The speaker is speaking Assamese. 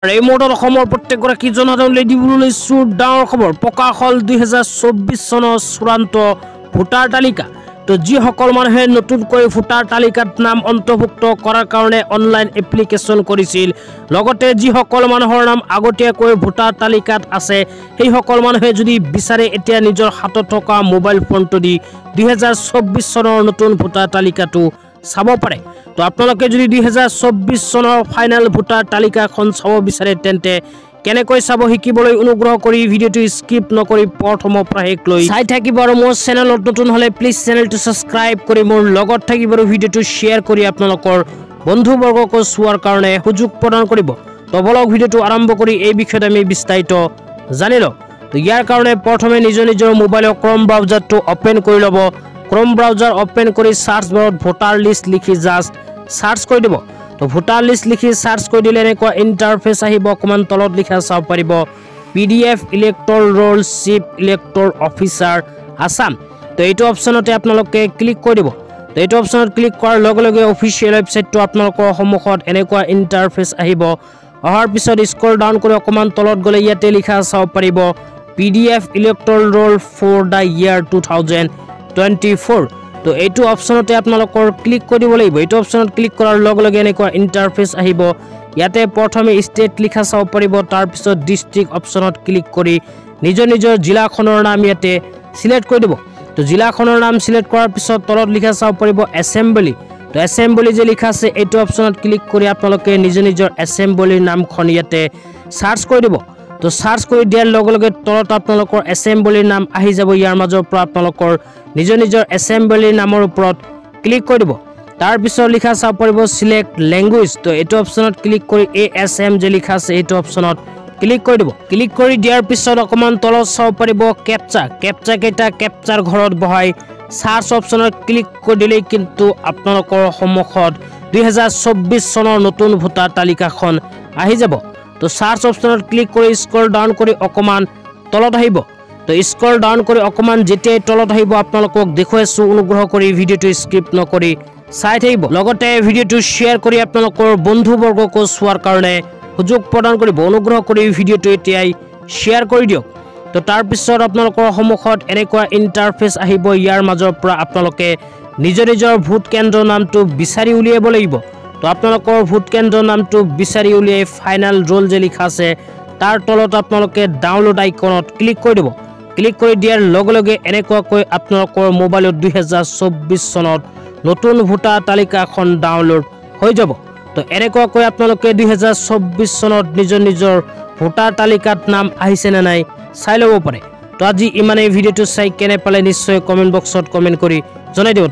এই মুহূৰ্তত অসমৰ প্ৰত্যেকগৰাকী জনসাধাৰণলৈ দিবলৈ লৈছো ডাঙৰ খবৰ। প্ৰকাশ হ'ল 2024 চনৰ চূড়ান্ত ভোটাৰ তালিকা। তো যিসকল মানুহে নতুনকৈ ভোটাৰ তালিকাত নাম অন্তৰ্ভুক্ত কৰাৰ কাৰণে অনলাইন এপ্লিকেশ্যন কৰিছিল, লগতে যিসকল মানুহৰ নাম আগতীয়াকৈ ভোটাৰ তালিকাত আছে, সেইসকল মানুহে যদি বিচাৰে এতিয়া নিজৰ হাতত থকা মোবাইল ফোনটো দি 2024 চনৰ নতুন ভোটাৰ তালিকাটো চাব পাৰে। তো আপোনালোকে যদি 2024 চনৰ ফাইনেল ভোটাৰ তালিকাখন চাব বিচাৰে তেন্তে কেনেকৈ চাব শিকিবলৈ অনুগ্ৰহ কৰি ভিডিঅ'টো স্কিপ নকৰি প্ৰথমৰ পৰা শেষ লৈ চাই থাকিব। আৰু মোৰ চেনেলত নতুন হ'লে প্লিজ চেনেলটো ছাবস্ক্ৰাইব কৰি মোৰ লগত থাকিব আৰু ভিডিঅ'টো শ্বেয়াৰ কৰি আপোনালোকৰ বন্ধুবৰ্গকো চোৱাৰ কাৰণে সুযোগ প্ৰদান কৰিব। তো বলক ভিডিঅ'টো আৰম্ভ কৰি এই বিষয়ত আমি বিস্তাৰিত জানি লওঁ। তো ইয়াৰ কাৰণে প্ৰথমে নিজৰ মোবাইলৰ ক্ৰম ব্ৰাউজাৰটো অপেন কৰি ল'ব। ক্ৰম ব্ৰাউজাৰ অপেন কৰি সাৰ্চ বাৰত ভোটাৰ লিষ্ট লিখি জাষ্ট সাৰ্চ কৰি দিব। তো ভোটাৰ লিষ্ট লিখি সাৰ্চ কৰি দিলে এনেকুৱা ইণ্টাৰফেচ আহিব। অকণমান তলত লিখা চাব পাৰিব PDF elector roll chief elector officer Assam. তো এইটো অপশ্যনতে আপোনালোকে ক্লিক কৰি দিব। তো এইটো অপশ্যনত ক্লিক কৰাৰ লগে লগে অফিচিয়েল ৱেবছাইটটো আপোনালোকৰ সন্মুখত এনেকুৱা ইণ্টাৰফেচ আহিব। অহাৰ পিছত স্ক্ৰল ডাউন কৰি অকণমান তলত গ'লে ইয়াতে লিখা চাব পাৰিব PDF elector roll for the year 2024। তো এইটো অপশ্যনতে আপোনালোকৰ ক্লিক কৰিব লাগিব। এইটো অপশ্যনত ক্লিক কৰাৰ লগে লগে এনেকুৱা ইণ্টাৰফেচ আহিব। ইয়াতে প্ৰথমে ষ্টেট লিখা চাব পাৰিব, তাৰপিছত ডিষ্ট্ৰিক্ট অপশ্যনত ক্লিক কৰি নিজৰ জিলাখনৰ নাম ইয়াতে চিলেক্ট কৰি দিব। তো জিলাখনৰ নাম চিলেক্ট কৰাৰ পিছত তলত লিখা চাব পাৰিব এছেম্বলি। তো এছেম্বলি যে লিখা আছে এইটো অপশ্যনত ক্লিক কৰি আপোনালোকে নিজৰ এছেম্বলিৰ নামখন ইয়াতে চাৰ্চ কৰি দিব। তো সাৰ্চ কৰি দিয়াৰ লগে লগে তলত আপোনালোকৰ এছেম্বলিৰ নাম আহি যাব। ইয়াৰ মাজৰ পৰা আপোনালোকৰ নিজৰ এছেম্বলিৰ নামৰ ওপৰত ক্লিক কৰি দিব। তাৰপিছত লিখা চাব পাৰিব চিলেক্ট লেংগুৱেজ। তো এইটো অপশ্যনত ক্লিক কৰি ASM যে লিখা আছে এইটো অপশ্যনত ক্লিক কৰি দিব। ক্লিক কৰি দিয়াৰ পিছত অকণমান তলত চাব পাৰিব কেপচা কেইটা কেপচাৰ ঘৰত বহাই সাৰ্চ অপশ্যনত ক্লিক কৰি দিলেই কিন্তু আপোনালোকৰ সন্মুখত 2024 চনৰ নতুন ভোটাৰ তালিকাখন আহি যাব। তো সাৰ্চ অপশ্যনত ক্লিক কৰি স্ক্ৰল ডাউন কৰি অকণমান তলত আহিব। তো স্ক্ৰল ডাউন কৰি অকণমান যেতিয়াই তলত আহিব আপোনালোকক দেখুৱাইছো, অনুগ্ৰহ কৰি ভিডিঅ'টো স্কিপ নকৰি চাই থাকিব। লগতে ভিডিঅ'টো শ্বেয়াৰ কৰি আপোনালোকৰ বন্ধুবৰ্গকো চোৱাৰ কাৰণে সুযোগ প্ৰদান কৰিব। অনুগ্ৰহ কৰি ভিডিঅ'টো এতিয়াই শ্বেয়াৰ কৰি দিয়ক। তো তাৰপিছত আপোনালোকৰ সন্মুখত এনেকুৱা ইণ্টাৰফেচ আহিব। ইয়াৰ মাজৰ পৰা আপোনালোকে নিজৰ ভোট কেন্দ্ৰৰ নামটো বিচাৰি উলিয়াব লাগিব। তো আপোনালোকৰ ভোট কেন্দ্ৰৰ নামটো বিচাৰি উলিয়াই ফাইনেল ৰোল যে লিখা আছে তাৰ তলত আপোনালোকে ডাউনলোড আইকনত ক্লিক কৰি দিব। ক্লিক কৰি দিয়াৰ লগে লগে এনেকুৱাকৈ আপোনালোকৰ মোবাইলত 2024 চনত নতুন ভোটাৰ তালিকাখন ডাউনলোড হৈ যাব। তো এনেকুৱাকৈ আপোনালোকে 2024 চনত নিজৰ ভোটাৰ তালিকাত নাম আহিছে নে নাই চাই ল'ব পাৰে। তো আজি ইমানেই। ভিডিঅ'টো চাই কেনে পালে নিশ্চয় কমেণ্ট বক্সত কমেণ্ট কৰি জনাই দিব।